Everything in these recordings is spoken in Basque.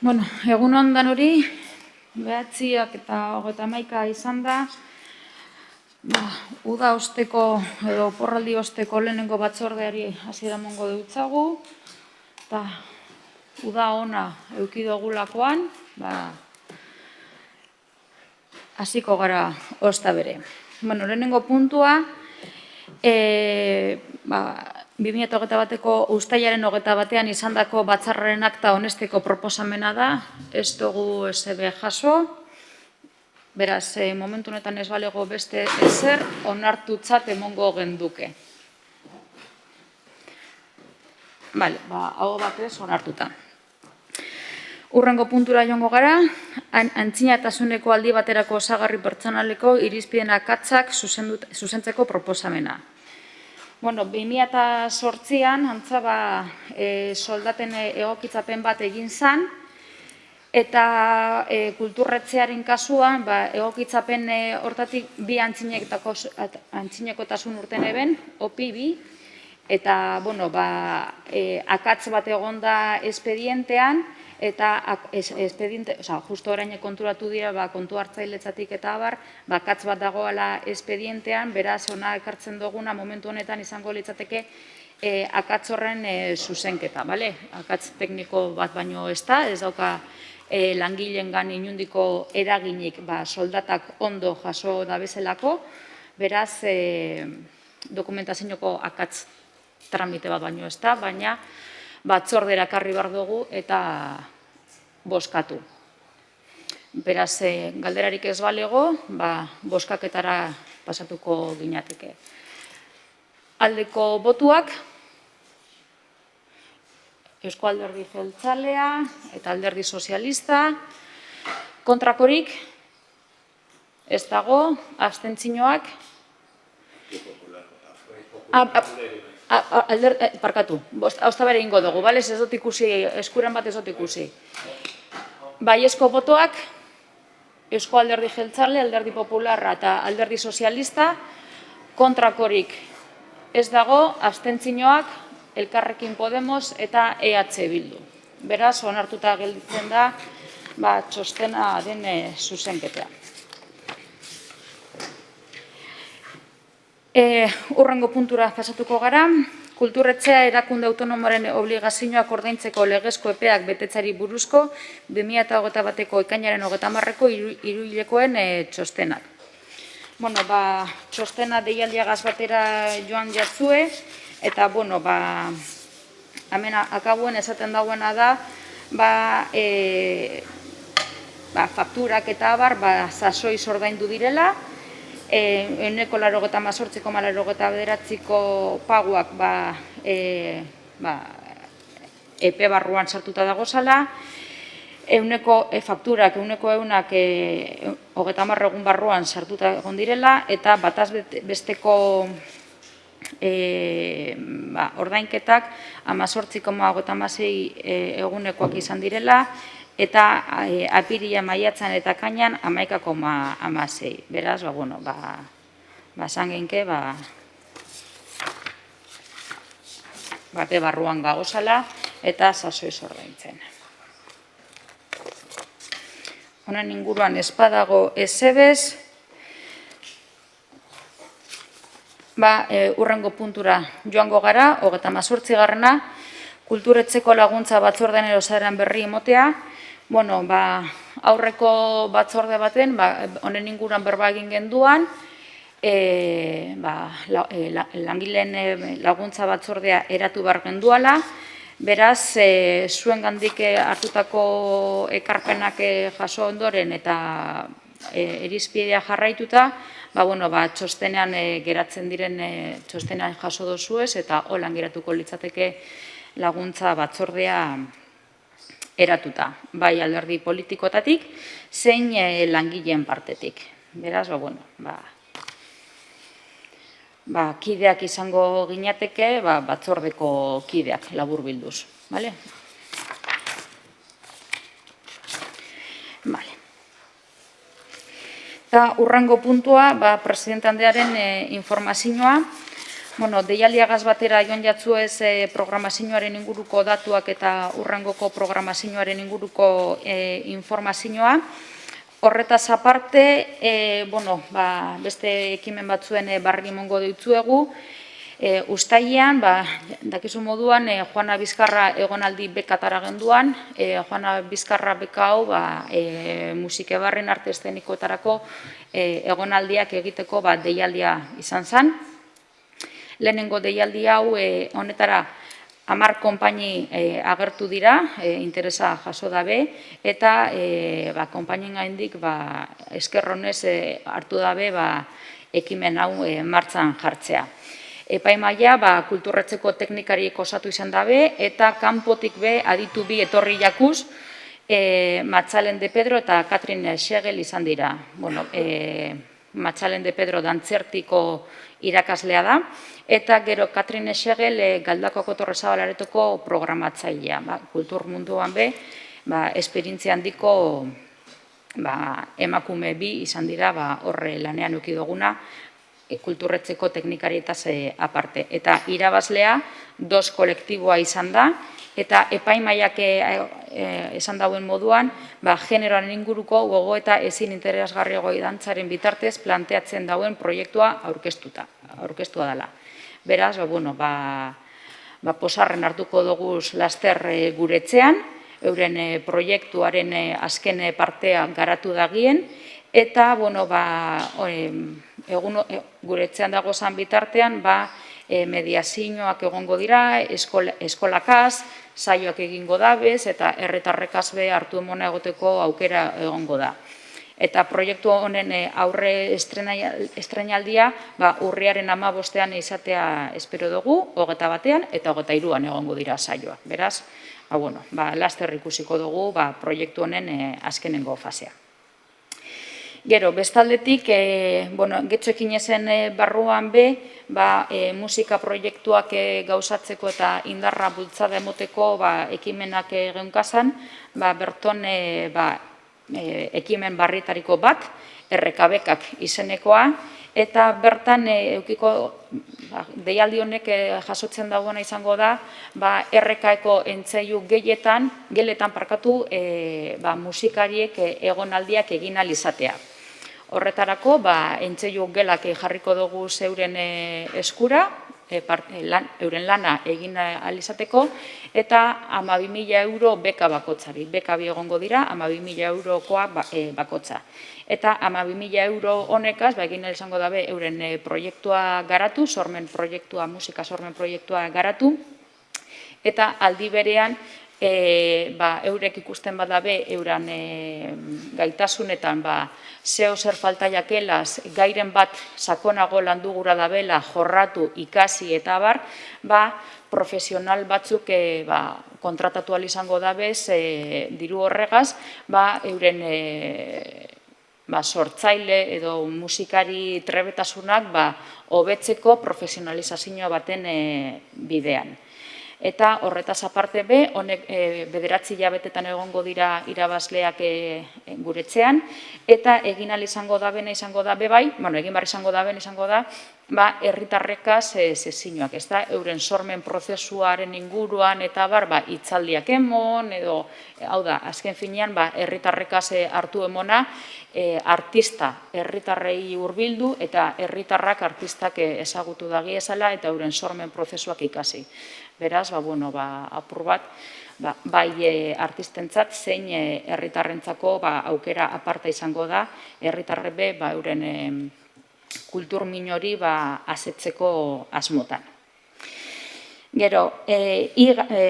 Bueno, egun ondan hori, 9:31 izan da, uda osteko edo oporraldi osteko lehenengo batzordeari hasiera emango deutzagu, eta uda ona eduki dugulakoan, hasiko gara osta bere. Bueno, lehenengo puntua, 2021ko uztailaren 21 izandako batzarraren akta onesteko proposamena da, ez dugu esebe jaso, beraz, momentu honetan ez balego beste ezer, onartutzat emongo genduke. Bale, hau batez onartuta. Urrengo puntura joango gara, antzinatasuneko aldi baterako osagarri pertsonaleko irizpideen akatsak zuzentzeko proposamena. Bueno, 2008an, antza soldaten egokitzapen bat egin zan, eta kulturretzearen kasuan, egokitzapen hortatik bi antzinekotasun urten eben, OPI bi, eta, bueno, akatz bat egonda espedientean, eta justo orain konturatu dira, kontu hartzailetzatik eta abar, akatz bat dagoela espedientean, beraz, ona ekartzen duguna momentu honetan izango litzateke akatz horren zuzenketa, bale? Akatz tekniko bat baino ez da, ez dauka langileengan inundiko eraginik soldatak ondo jaso dabezelako, beraz, dokumentazioko akatz tramite bat baino ez da, baina batzordera ekarri behar dugu eta bozkatu. Beraz, galderarik ez balego, bozkaketara pasatuko ginateke. Aldeko botuak, Eusko Alderdi Jeltzalea eta Alderdi Sozialista, kontrakorik, ez dago, abstentzioak, parkatu, hausta bere ingo dugu, ez dut ikusi, eskuren bat ez dut ikusi. Baiezko botoak, Eusko Alderdi Jeltzale, Alderdi Popularra eta Alderdi Sozialista, kontrakorik ez dago, abstentzioak, Elkarrekin Podemos eta EH Bildu. Beraz, onartuta gelditzen da, txostena den zuzenketea. Urrengo puntura pasatuko gara, kulturretzea erakunde autonomoaren obligazioak ordaintzeko legezko epeak betetzari buruzko 2021ko ekainaren 30ko hiruhilekoen txostenak. Bueno, txostena deialdiagaz batera joan jatzue, eta, bueno, hemen akabuen esaten dagoena da, fakturak eta abar, sasoiz ordaindu direla, euneko 88,89ko paguak epe barruan sartuta dagozala, fakturak euneko 30 egun barruan sartuta egon direla, eta bataz besteko ordainketak 18,56 egunekoak izan direla, eta apirila maiatzan eta kainan 11,16. Beraz, esan genke, epe barruan gagozala eta sasoiz ordaintzen. Honen inguruan ez badago ezebez, urrengo puntura joango gara, 38garrena, kulturretzeko laguntza batzordean erosaeran berri emotea. Bueno, aurreko batzorde baten, honen inguruan berba egin genduan, langileen laguntza batzordea eratu behar genduala, beraz, zuen gandik hartutako ekarpenak jaso ondoren eta irizpidea jarraituta, txostenean geratzen diren txostenean jaso dozuez, eta holan geratuko litzateke laguntza batzordea eratuta, bai alderdi politikotatik, zein langileen partetik. Beraz, kideak izango ginateke, batzordeko kideak labur bilduz. Bale? Bale. Eta urrengo puntua, presidente handearen informazioa, Deialdiagaz batera joan jatzu ez programazioaren inguruko datuak eta urrengoko programazioaren inguruko informazioa. Horretaz aparte, beste ekimen batzuen barri emongo ditzuegu. Uztailean, dakizu moduan, Juana Bizkarra egonaldi bekatara genduan. Juana Bizkarra beka hau musikebarren arte eszenikoetarako egonaldiak egiteko deialdia izan zen. Lehenengo deialdi hau honetara 10 konpaini agertu dira, interesa jaso dabe, eta konpainien gaindik esker honez hartu dabe ekimen hau martxan jartzea. Epaimaia kulturretzeko teknikariek osatu izan dabe, eta kanpotik aditu bi etorri jakuz, Matxalen de Pedro eta Katrin Segel izan dira. Matxalen de Pedro dantzertiko irakaslea da, eta gero Katrin Segel Galdakako Torresabalaretoko programatzailea. Kultur munduan esperientzia handiko emakume bi izan dira horre lanean eduki duguna, kulturretzeko teknikarietaz aparte. Eta irabazlea 2 kolektiboa izan da, eta epaimaiak esan dauen moduan, generoaren inguruko gogo eta ezin interesgarriago dantzaren bitartez planteatzen dauen proiektua aurkeztua dela. Beraz, posarren hartuko dugu laster guretzean, euren proiektuaren azken partea garatu dagien, eta guretzean dagozan bitartean mediazioak egongo dira, eskolakaz, saioak egingo dabez, eta herritarrekaz hartu emona egoteko aukera egongo da. Eta proiektu honen aurre estrenaldia urriaren 15ean izatea espero dugu, 21ean eta 23ean egongo dira saioak. Beraz, laster ikusiko dugu proiektu honen azkenengo fasea. Gero, bestaldetik, getxoekin ezen barruan musika proiektuak gauzatzeko eta indarra bultzada emoteko ekimenak geunkasan, berton ekimen barrietariko bat, RKBkak izenekoa, eta bertan deialdi honek jasotzen dagoena izango da, RKeko entzeiu geletan musikariek egonaldiak egin ahal izatea. Horretarako, entzeiu gelak jarriko dugu zeuren eskura, euren lana egin ahal izateko, eta 12.000 euro beka bakotzari. Beka bi egongo dira, 12.000 eurokoa bakotza. Eta 12.000 euro honekaz, egin ahal izango dabe euren proiektua garatu, musika sormen proiektua garatu, eta aldi berean, eurek ikusten badabe euran gaitasunetan zeo zer faltaiakelaz gairen bat sakonago landu gura dabela jorratu, ikasi eta profesional batzuk kontratatu ahal izango dabez diru horregaz euren sortzaile edo musikari trebetasunak hobetzeko profesionalizazioa baten bidean. Eta horretaz aparte honek 9 hilabetetan egongo dira irabazleak guretzean, eta egin ahal izango da bena izango da egin behar izango da bena izango da, herritarrekaz sezioak, ez da, euren sormen prozesuaren inguruan eta hitzaldiak emon, edo, hau da, azken finean, herritarrekaz hartu emona, artista herritarrei hurbildu eta herritarrak artistak ezagutu dagiezala eta euren sormen prozesuak ikasi. Beraz, apur bat, bai artistentzat zein herritarrentzako aukera aparta izango da, herritarrebe euren kultur minori asetzeko asmotan. Gero,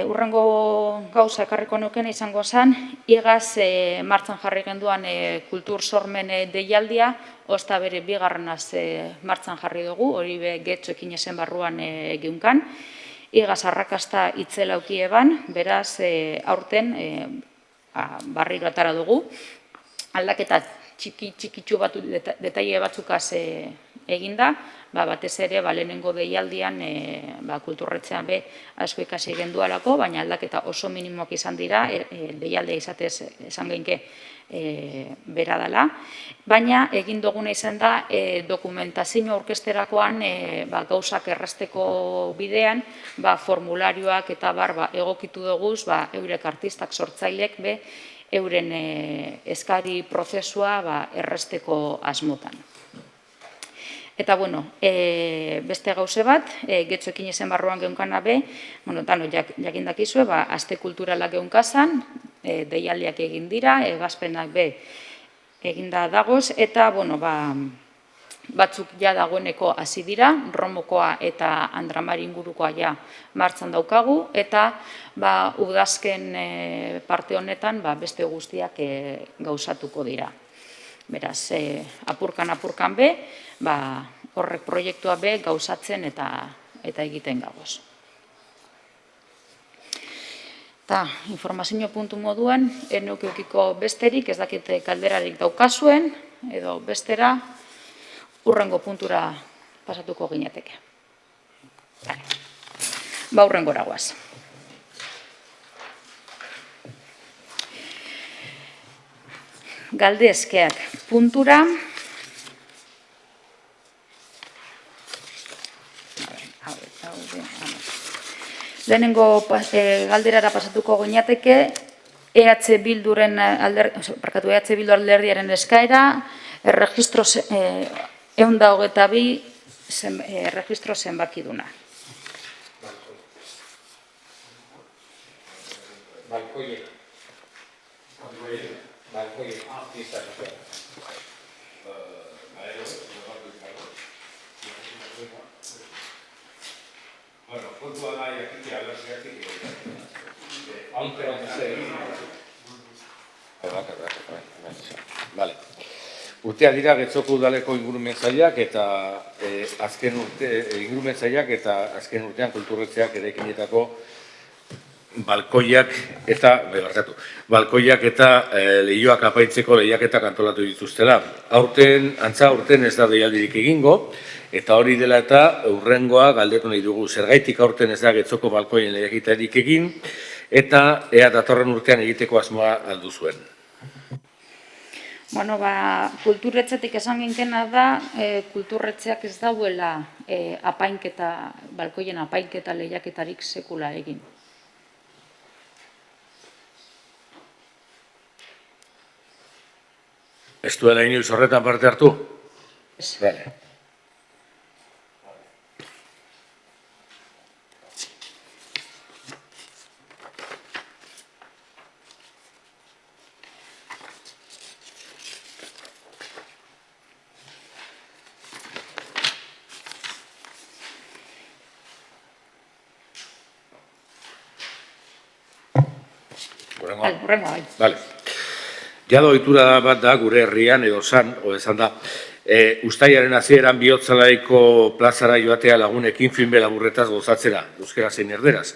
urrengo gauza ekarriko nuken izango zen, igaz martxan jarri genduan kultur sormen deialdia, osta bere bigarrenaz martxan jarri dugu, hori getxoekin ezen barruan geunkan. Igaz arrakasta itzela auki eban, beraz aurten barriro atara dugu. Aldaketa txikitsu bat detaile batzukaz eginda, batez ere lehenengo deialdian kulturretxean asko ikasi gendualako, baina aldaketa oso minimoak izan dira, deialdea izatez esan geinke bera dela, baina egin duguna izan da dokumentazio orkesterakoan gauzak errazteko bidean, formularioak eta egokitu duguz, eurek artistak sortzailek euren eskari prozesua errazteko asmotan. Eta, beste gauze bat, getxoekin ezen barruan geunkana dano jakindakizue, aste kulturalak geunkazan, deialdiak egin dira, ebazpenak eginda dagoz, eta, batzuk ja dagoeneko hasi dira, Romokoa eta Andramari ingurukoa ja martxan daukagu, eta udazken parte honetan beste guztiak gauzatuko dira. Beraz, apurkan horrek proiektua gauzatzen eta egiten gagoz. Eta informazio puntu moduan, eukiko besterik, ez dakite kalderarik daukazuen, edo bestera, urrengo puntura pasatuko gineteke. Urrengora guaz. Galdezkeak puntura. Lehenengo galderara pasatuko ginateke, EH Bildu alderdiaren eskaera, erregistro 122 erregistro zenbakiduna. Urtea dira Getxoko udaleko ingurumen sailak eta azken urtean kulturretxeak eraikinetako balkoiak eta lehioak apaintzeko lehiaketak antolatu dituztela. Antza aurten ez da deialdirik egingo, eta hori dela eta hurrengoa galdetu nahi dugu. Zergaitik aurten ez da Getxoko balkoien lehiaketarik egin, eta ea datorren urtean egiteko asmoa aldu zuen. Kulturretxetik esan ginkena da, kulturretxeak ez dauela balkoien apainketa lehiaketarik sekula egin. Ez duela inoiz horretan parte hartu? Ez. Horrengoa. Jada ohitura bat da gure herrian edo esan da, uztailaren hasieran Bihotzalaiko plazara joatea lagunekin filme laburretaz gozatzera, euskera zein erderaz.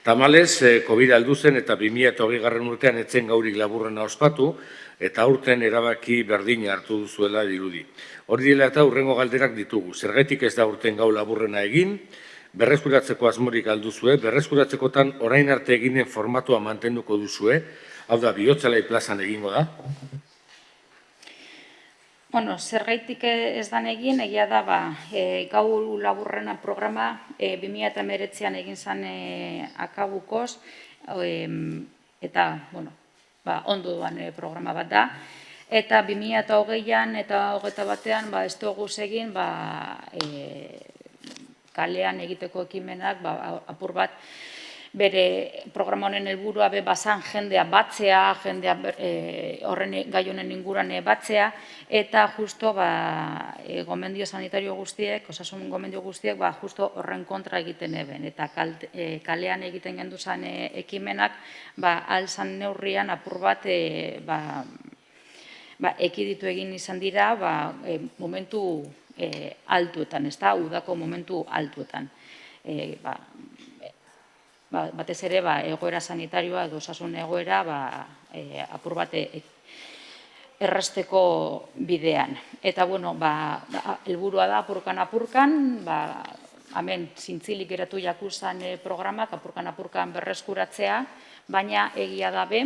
Tamalez, COVID heldu zen eta 2020 urtean etzen gaurik laburrena ospatu, eta aurten erabaki berdina hartu duzuela dirudi. Hori dela eta hurrengo galderak ditugu. Zergaitik ez da urten gau laburrena egin, berreskuratzeko asmorik alduzue, berreskuratzekotan orain arte eginen formatua mantenduko duzue, hau da, Bihotzalai plazan egingo da? Zergaitik ez dan egin, egia da, gau laburrena programa 2019an egin zen akabukoz, eta, ondo duan programa bat da, eta 2020an eta 2021an ez dugu egin, kalean egiteko ekimenak, apur bat, bere programa honen helburua bazan jendea batzea, jendea gai honen inguruan batzea, eta justo gomendio sanitario guztiek, osasun gomendio guztiek, justo horren kontra egiten eben. Eta kalean egiten genduzan ekimenak, alzan neurrian apur bat ekiditu egin izan dira momentu altuetan, ez da, udako momentu altuetan. Batez ere, egoera sanitarioa edo osasun egoera apur bat erresteko bidean. Eta, bueno, helburua da apurkan, hemen zintzilik geratu jakuzan programak apurkan berreskuratzea, baina egia dabe,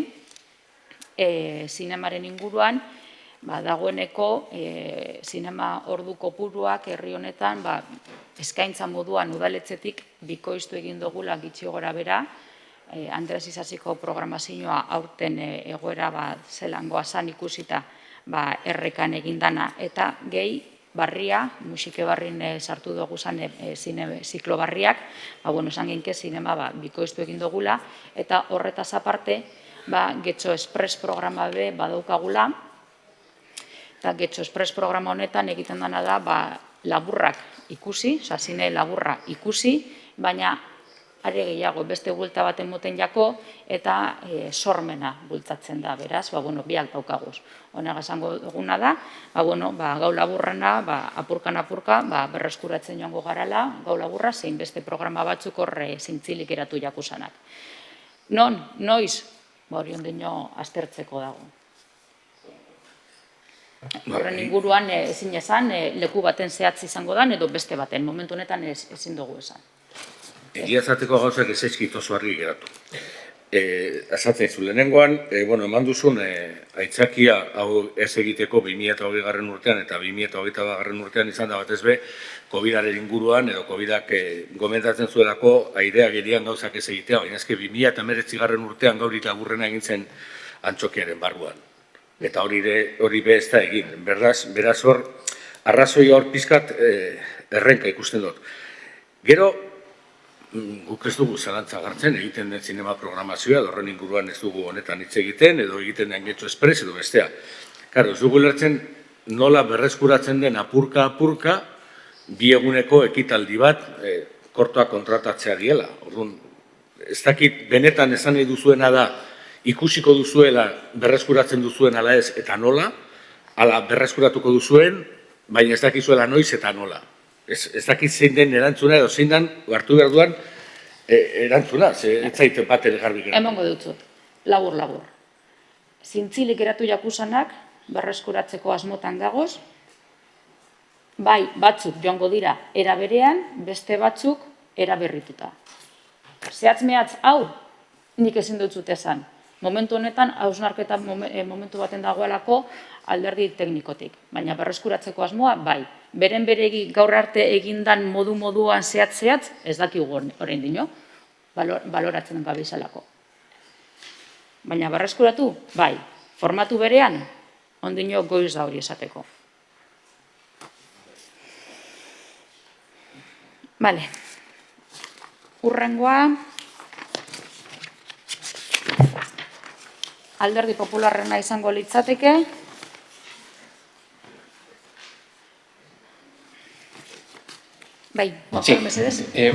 zinemaren inguruan, dagoeneko zinema ordu kopuruak herri honetan eskaintza moduan udaletxetik bikoiztu egin dugula gitxi gora bera, Andres Isasiko programazioa aurten egoera zelangoa zan ikusita errekan egindana, eta gehi barria, musike barrin sartu dugu zan ziklo barriak, esan ginke zinema bikoiztu egin dugula, eta horretaz aparte, Getxo Express programa be badaukagula, eta Getxo Express programa honetan egiten dena da laburrak ikusi, zine laburra ikusi, baina are gehiago beste bulta baten moten jako eta sormena bultzatzen da, beraz, biak daukaguz. Honega esango duguna da, gau laburrena, apurka, berreskuratzen joango garala, gau laburra, zein beste programa batzuk horre zintzilik eratu jakusanak. Noiz? Hori ondino aztertzeko dago. Horren inguruan ezin esan, leku baten zehatz izango dan, edo beste baten, momentu honetan ezin dugu esan. Egia zateko gauzak ez ezkit oso argi geratu. Azatzen zu, lehenengoan, eman duzun aitzakia hau ez egiteko 2020 garren urtean eta 2020 garren urtean izan da batez be, COVID-aren inguruan edo COVID-ak gomendatzen zuelako airea gerian gauzak ez egitea, baina ezke 2019 garren urtean gaurik laburrena egintzen antxokiaren barruan. Eta hori be ez da egin. Beraz hor, arrazoia hor pizkat errenka ikusten dut. Gero, guk ez dugu zalantza gartzen, egiten den zinema programazioa, horren inguruan ez dugu honetan hitz egiten, edo egiten den Getxo Express, edo bestea. Ez dugu lertzen nola berreskuratzen den apurka, bi eguneko ekitaldi bat kortoa kontratatzea diela. Ez dakit benetan esan nahi duzuena da, ikusiko duzuela berreskuratzen duzuen ala ez eta nola, ala berreskuratuko duzuen, baina ez dakizuela noiz eta nola. Ez dakit zein den erantzuna edo zein den hartu behar duan erantzuna, ez zaiten bat ere garbi geratu. Emango dutzut, labur. Zintzilik eratu jakusanak berreskuratzeko asmotan gagoz, bai batzuk joango dira era berean, beste batzuk era berrituta. Zehatz-mehatz hau nik ezin dutzut esan. Momentu honetan, hausnarketa momentu baten dagoelako alderdi teknikotik. Baina berreskuratzeko asmoa, bai. Beren beregi gaur arte egindan moduan zehatz, ez dakigu orain dino, baloratzen gabizalako. Baina berreskuratu, bai. Formatu berean, ondino goiz da hori esateko. Bale. Urrengoa, Alderdi Popularrena izango litzateke. Sí,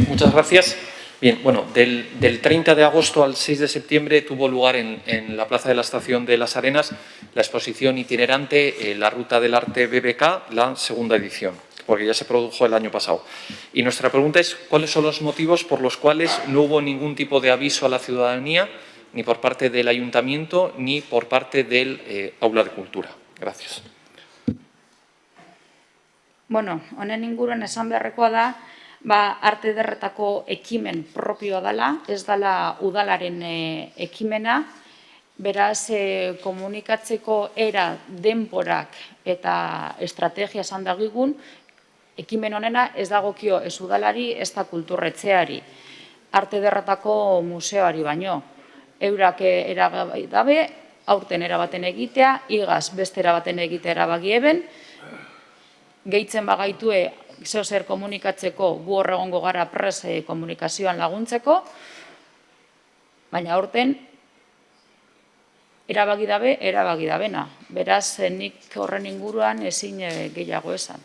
muchas gracias. Bien, bueno, del 30 de agosto al 6 de septiembre tuvo lugar en la Plaza de la Estación de Las Arenas la exposición itinerante La Ruta del Arte BBK, la segunda edición, porque ya se produjo el año pasado. Y nuestra pregunta es, ¿cuáles son los motivos por los cuales no hubo ningún tipo de aviso a la ciudadanía, ni por parte del Ayuntamiento, ni por parte del Aula de Cultura? Gracias. Bueno, honen inguruan esan beharrekoa da, arte ederretako ekimen propioa dela, ez dela udalaren ekimena, beraz komunikatzeko era denborak eta estrategia esan dagigun, ekimen honena ez dagokio ez udalari, ez da kulturretzeari, arte ederretako museoari baino. Eurak eragabe, aurten erabaten egitea, igaz beste erabaten egitea erabaki eben, gehitzen bagaitue zer komunikatzeko gu horregongo gara pres komunikazioan laguntzeko, baina aurten erabaki dabena. Beraz, nik horren inguruan ezin gehiago esan.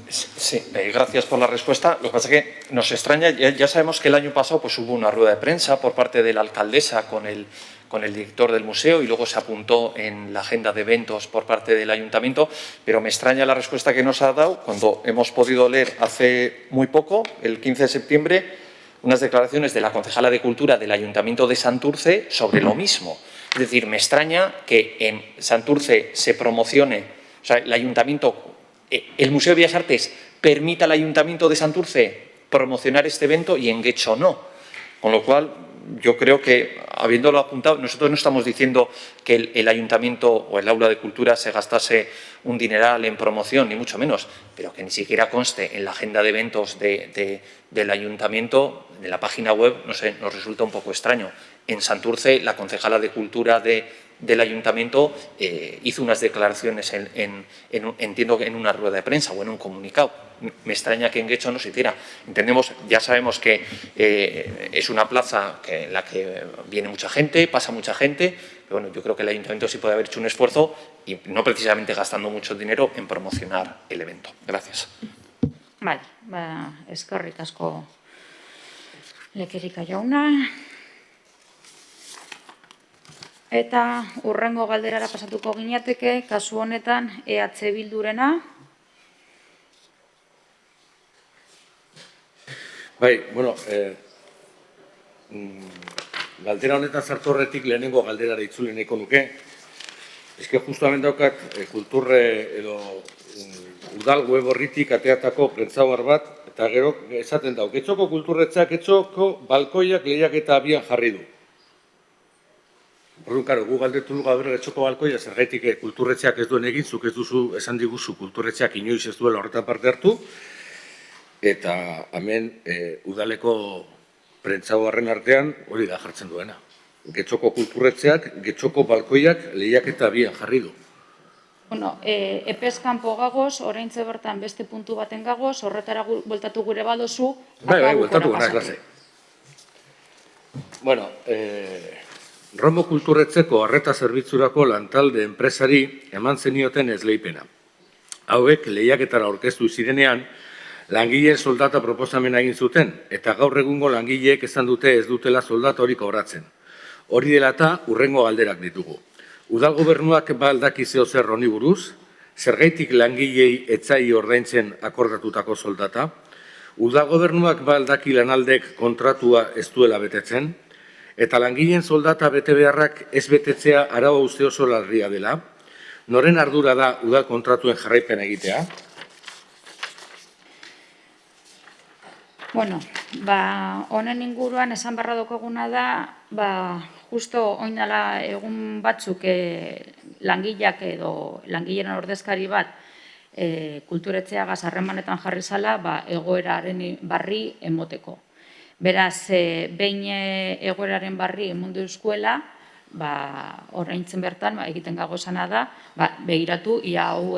Sí, gracias por la respuesta. Lo que pasa es que nos extraña, ya sabemos que el año pasado pues, hubo una rueda de prensa por parte de la alcaldesa con el director del museo y luego se apuntó en la agenda de eventos por parte del ayuntamiento, pero me extraña la respuesta que nos ha dado cuando hemos podido leer hace muy poco, el 15 de septiembre, unas declaraciones de la concejala de Cultura del Ayuntamiento de Santurce sobre lo mismo. Es decir, me extraña que en Santurce se promocione, o sea, el Ayuntamiento, el Museo de Bellas Artes permita al Ayuntamiento de Santurce promocionar este evento y en Guecho no. Con lo cual, yo creo que, habiéndolo apuntado, nosotros no estamos diciendo que el Ayuntamiento o el Aula de Cultura se gastase un dineral en promoción, ni mucho menos, pero que ni siquiera conste en la agenda de eventos del Ayuntamiento, de la página web, no sé, nos resulta un poco extraño. En Santurce, la concejala de Cultura del Ayuntamiento hizo unas declaraciones, entiendo que en una rueda de prensa o en un comunicado. Me extraña que en Guecho no se hiciera. Entendemos, ya sabemos que es una plaza en la que viene mucha gente, pasa mucha gente, pero bueno, yo creo que el Ayuntamiento sí puede haber hecho un esfuerzo y no precisamente gastando mucho dinero en promocionar el evento. Gracias. Vale, eskerrik asko Lekerika jauna. Eta hurrengo galderara pasatuko ginateke, kasu honetan EH Bildurena. Bai, bueno, galdera honetan sartu horretik lehenengo galderara itzuli nahiko nuke. Eske justamente daukat kulturre edo udal web horritik ateatako prentzabar bat, eta gero esaten dau, Getxoko kulturretzak Getxoko balkoiak lehiaketa abian jarri du. Orduan, karo, gu galdetu dugu gaur Getxoko balkoia zergaitik kulturretxeak ez duen egin, zuk ez duzu esan diguzu kulturretxeak inoiz ez duela horretan parte hartu, eta hemen udaleko prentzabarren artean hori da jartzen duena. Getxoko kulturretxeak, Getxoko balkoiak lehiaketa abian jarri du. Bueno, epeskanpo gagoz, oraintze bertan beste puntu baten gagoz, horretara bueltatu gure badozu. Bai, bueltatu gana, klase. Bueno, Romo kulturretzeko arreta zerbitzurako lantalde enpresari eman zenioten esleipena. Hauek lehiaketara aurkeztu zirenean, langileen soldata proposamena egin zuten, eta gaur egungo langileek esan dute ez dutela soldata hori kobratzen. Hori dela eta hurrengo galderak ditugu. Udal gobernuak baldaki zeo zer honi buruz, zergaitik langilei etzai ordaintzen akordatutako soldata, udal gobernuak baldaki lanaldek kontratua ez duela betetzen, eta langileen soldata bete beharrak ez betetzea arau uste oso larria dela, noren ardura da udal kontratuen jarraipen egitea? Bueno, honen inguruan esan barra dokoguna da, justo oindala egun batzuk langileak edo langileen ordezkari bat kulturetxeagaz harremanetan jarri zala, egoeraren barri emoteko. Beraz, behin egoeraren barri emundu eskuela, oraintzen bertan egiten gagozana da, begiratu ia hau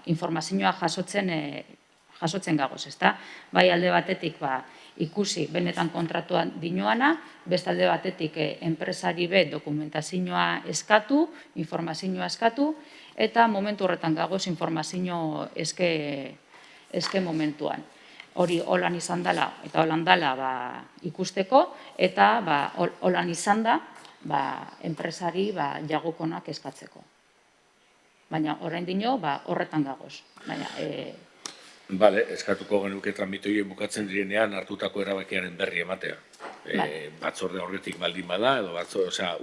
informazioa jasotzen gagoz, ezta? Bai alde batetik ikusi benetan kontratuan dinoana, beste alde batetik enpresari dokumentazioa eskatu, informazioa eskatu, eta momentu horretan gagoz informazio eske momentuan. Hori holan izan dela, eta holan dela ikusteko, eta holan izan da enpresari jagokonak eskatzeko. Baina orain dino horretan gagoz. Bale, eskatuko genuke tramitoien bukatzen direnean hartutako erabakiaren berri ematea. Batzorde horretik baldin bada, edo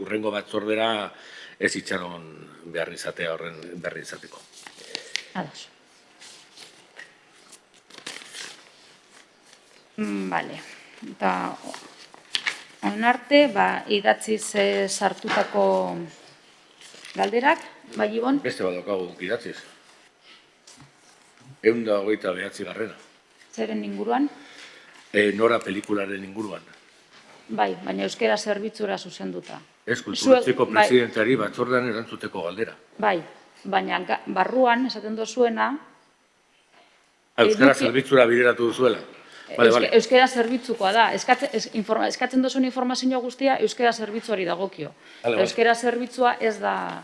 urrengo batzordera ez itxaron behar izatea horren berri izateko. Ados. Bale, eta onarte, idatziz sartutako galderak, bai Ibon? Beste badaukagu idatziz. 129. Zeren inguruan? Nora pelikularen inguruan. Bai, baina euskera zerbitzura zuzenduta. Ez, kulturretzeko presidenteari batzordean erantzuteko galdera. Bai, baina barruan esaten dozuena... Euskera zerbitzura bideratu duzuela. Euskera zerbitzukoa da. Eskatzen duzun informazio guztia euskera zerbitzuari dagokio. Euskera zerbitzua ez da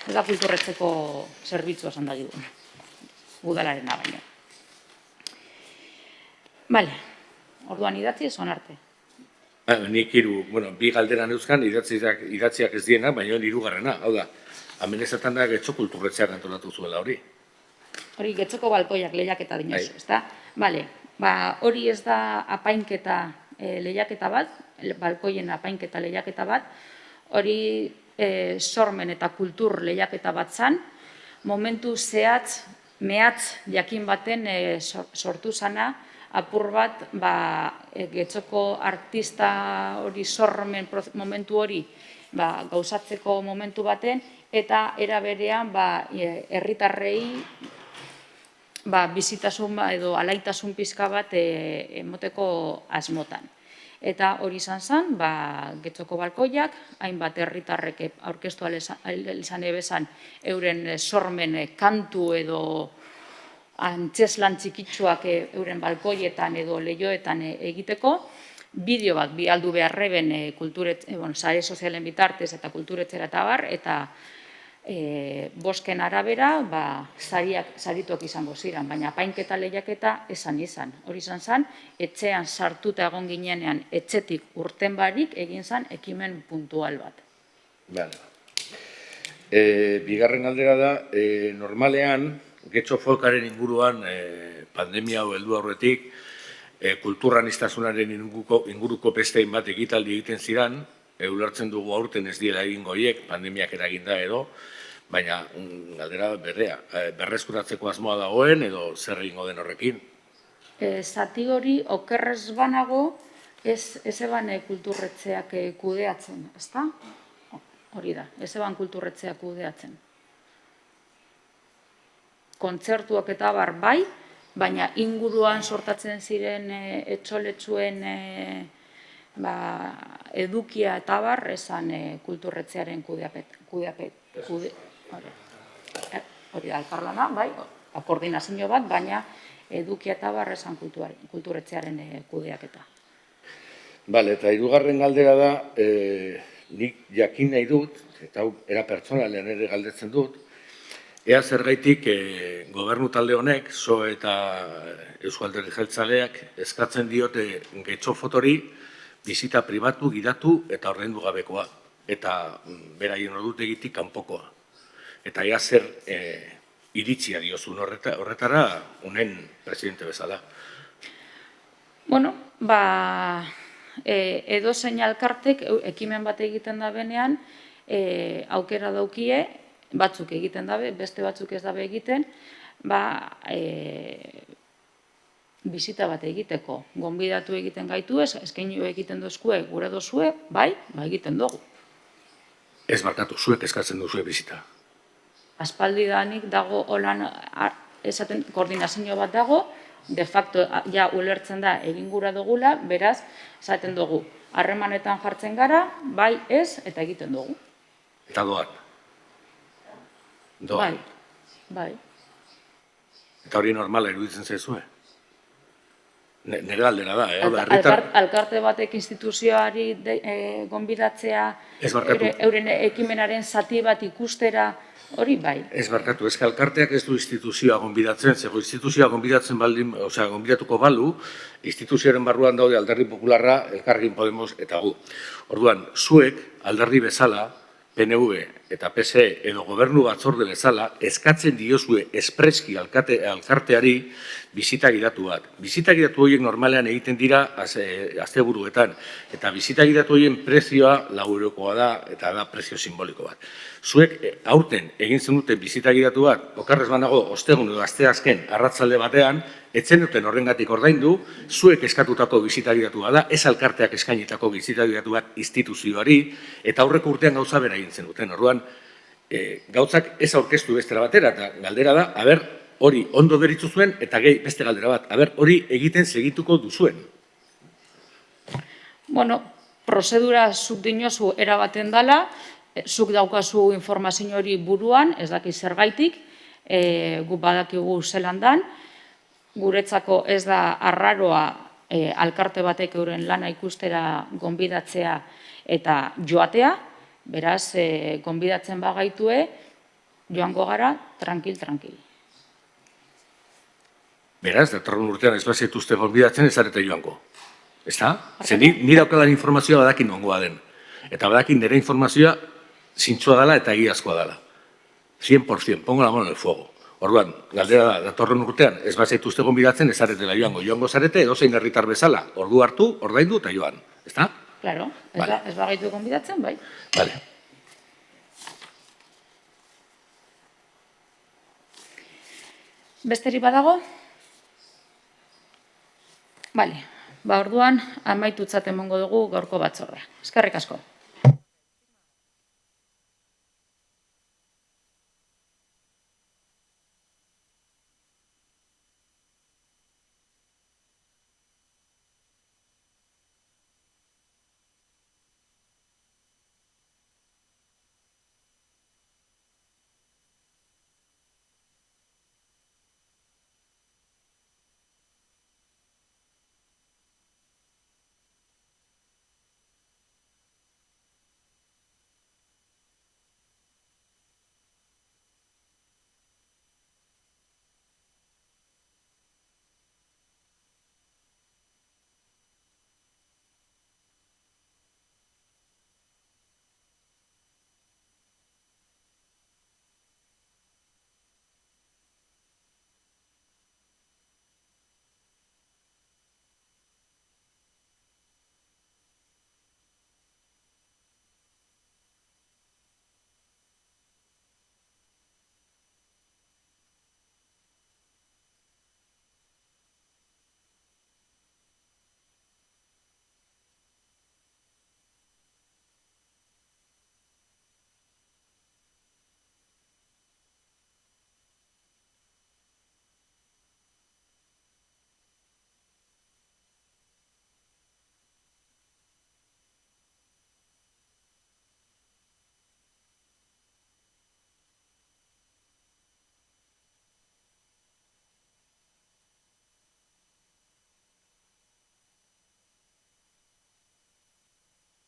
kulturretzeko zerbitzua esan da gidu. Udalaren baino. Bale, orduan idatzi ez onarte. Nik bi galderan euskan idatziak ez diena, baina hirugarrena. Hau da, hemen esaten da Getxo kulturretxeak antolatu zuela hori. Hori, Getxoko balkoiak lehiaketa dinoz, ezta? Bale, Hori ez da apainketa lehiaketa bat, balkoien apainketa lehiaketa bat, hori sormen eta kultur lehiaketa bat zan, momentu zehatz, mehatz jakin baten sortu zana, apur bat Getxoko artista hori sormen momentu hori gauzatzeko momentu baten, eta era berean herritarrei bizitasun edo alaitasun pizka bat emoteko asmotan. Eta hori izan zen, Getxoko balkoiak, hainbat herritarrek aurkeztu izan ebezan euren sormen kantu edo antzeslan txikitsuak euren balkoietan edo lehioetan egiteko, bideo bat bialdu beharreben sare sozialen bitartez eta kulturetzera eta bar, eta bosken arabera sarituak izango ziren, baina apainketa lehiaketa esan izan. Hori izan zen, etxean sartuta egon ginenean etxetik urten barik egin zen ekimen puntual bat. Bigarren aldera da, normalean, Getxo Folkaren inguruan pandemia hau heldu aurretik, kulturanistasunaren inguruko beste bat ekitaldi egiten ziren, ulertzen dugu aurten ez diela egingo hiek, pandemiak eraginda edo, baina galdera berrea, berreskuratzeko asmoa dagoen edo zer egingo den horrekin? Zati hori okerrez banago ez eban kulturretzeak kudeatzen, ezta? Hori da, ez eban kulturretzeak kudeatzen. Kontzertuak eta bar bai, baina inguruan sortatzen ziren etxoletsuen edukia eta bar, esan kulturretzearen hori da, elkarlana, bai, koordinazio bat, baina edukia eta bar, esan kulturretzearen kudeaketa. Bale, eta hirugarren galdera da, nik jakin nahi dut, eta era pertsonalean ere galdetzen dut, ea zergaitik gobernu talde honek, SO eta Eusko Alderdi Jeltzaleak eskatzen diote Getxo Fotori bizita pribatu, gidatu eta ordaindu gabekoa. Eta beraien ordutegitik kanpokoa. Eta ea zer iritzia diozun horretara honen presidente bezala. Bueno, edo zein alkartek ekimen bat egiten da benean, aukera daukie, batzuk egiten dabe, beste batzuk ez dabe egiten, bizita bat egiteko. Gonbidatu egiten gaitu ez, eskainu egiten dozkue, gure dozue, bai, egiten dugu. Ez markatu, zuek eskatzen duzue bizita. Aspaldidanik dago holan, esaten koordinazio bat dago, de facto ja ulertzen da egin gura dugula, beraz, esaten dugu, harremanetan jartzen gara, bai, ez, eta egiten dugu. Eta doan. Bai. Eta hori normala iruditzen zaizue? Nire galdera da, Alkarte batek instituzioari gonbidatzea, euren ekimenaren zati bat ikustera, hori bai. Ez barkatu, ez alkarteak ez du instituzioa gonbidatzen, zego instituzioa gonbidatzen baldin, osea, gonbidatuko balu, instituzioaren barruan daude Alderdi Popularra, Elkarrekin Podemos eta gu. Orduan, zuek alderdi bezala, PNV eta PSE edo gobernu batzorde bezala, eskatzen diozue espreski alkarteari bizita gidatu bat. Bizita gidatu horiek normalean egiten dira asteburuetan, eta bizita gidatu horien prezioa €4 da, eta da prezio simboliko bat. Zuek aurten egin zenuten bizita gidatu bat, okerrez banago ostegun edo asteazken arratzalde batean, etzen duten horrengatik ordaindu, zuek eskatutako bizita gidatua da, ez alkarteak eskainitako bizita gidatu bat instituzioari, eta aurreko urtean gauza bera egin zenuten. Orduan, gauzak ez aurkeztu bestera batera, eta galdera da, hori ondo deritzu zuen, eta beste galdera bat, hori egiten segituko duzuen. Bueno, prozedura zuk dinozu erabaten dala, zuk daukazu informazio hori buruan, ez daki zergaitik, gu badakigu zelandan, guretzako ez da arraroa alkarte batek euren lana ikustera gonbidatzea eta joatea, beraz, gonbidatzen bagaitue, joango gara, tranquil. Beraz, datorren urtean ez bazituzte gonbidatzen ez zarete joango. Ez da? Zer ni daukadan informazioa badakin nongoa den. Eta badakin nire informazioa zintzua dela eta egiazkoa dela. 100%, pongo la mano en el fuego. Orduan, galdera da, datorren urtean, ez bazaituzte gonbidatzen, ez zaretela joango zarete, edozein herritar bezala, ordu hartu, ordaindu eta joan, ezta? Claro, ez bagaitu gonbidatzen, bai. Vale. Besterik badago? Bale, orduan amaitutzat emongo dugu gaurko batzordea. Eskerrik asko.